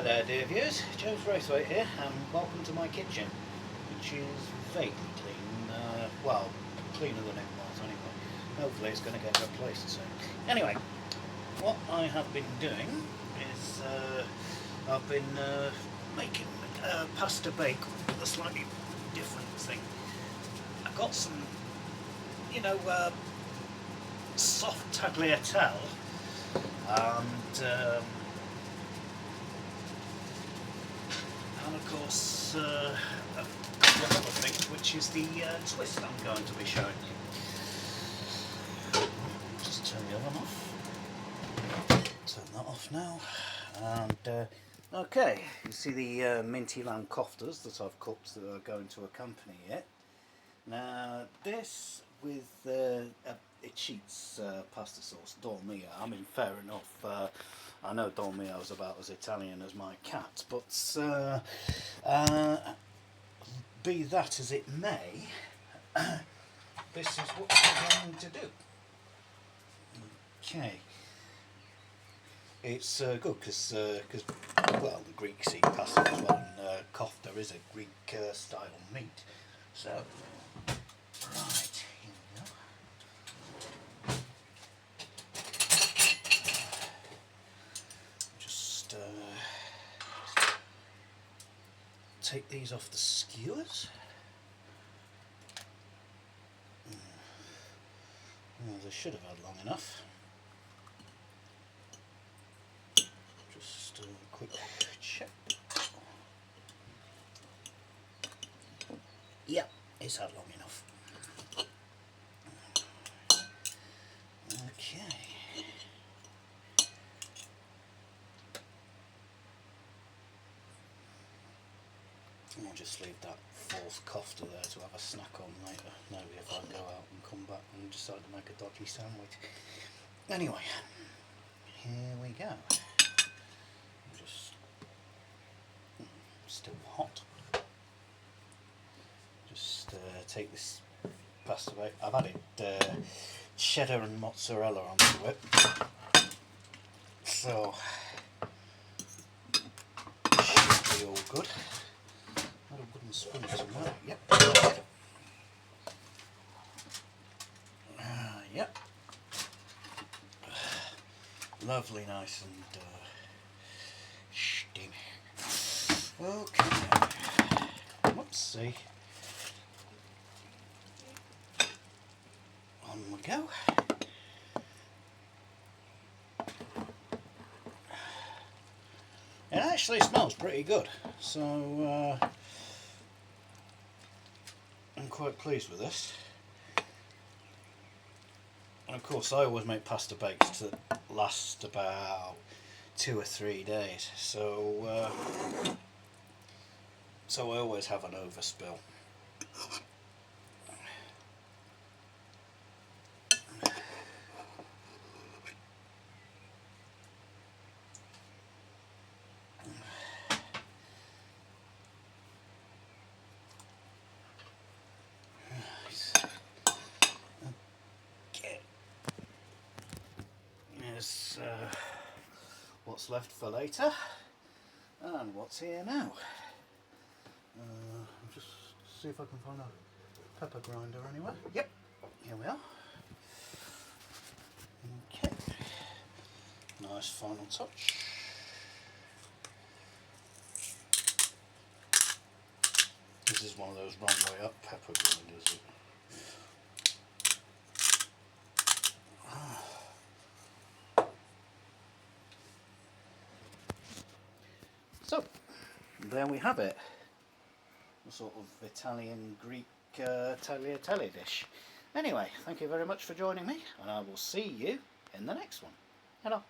there dear viewers, James Braithwaite here and welcome to my kitchen, which is vaguely clean, well, cleaner than it was anyway. Hopefully it's going to get replaced soon. Anyway, what I have been doing is I've been making pasta bake with a slightly different thing. I've got some, soft tagliatelle and of course a couple of other things, which is the twist I'm going to be showing you. Just turn the oven off. Turn that off now. And okay, you see the minty lamb koftas that I've cooked that are going to accompany it. Now this with it cheats pasta sauce, dolmia. I mean, fair enough. I know dolmia is about as Italian as my cat, but be that as it may, this is what we're going to do. Okay. It's good because well, the Greeks eat pasta as well, and kofta is a Greek style meat. So, right, here we go. Just take these off the skewers. Well, they should have had long enough. Just a quick check. Yep, it's had long enough. Okay. I'll just leave that fourth kofta there to have a snack on later. Maybe if I go out and come back and decide to make a dodgy sandwich. Anyway, here we go. Just still hot. Just take this pasta bake. I've added cheddar and mozzarella onto it, so it should be all good. Got a wooden spoon somewhere. Yep. Yep. Lovely, nice and steamy. Okay. Whoopsie. On we go. It actually smells pretty good, so I'm quite pleased with this. And of course I always make pasta bakes to last about 2 or 3 days, so I always have an overspill. Here's what's left for later, and what's here now. Just see if I can find a pepper grinder anywhere. Yep, here we are. Okay, nice final touch. This is one of those wrong way up pepper grinders. So, there we have it. A sort of Italian Greek tagliatelle dish. Anyway, thank you very much for joining me, and I will see you in the next one. Hello.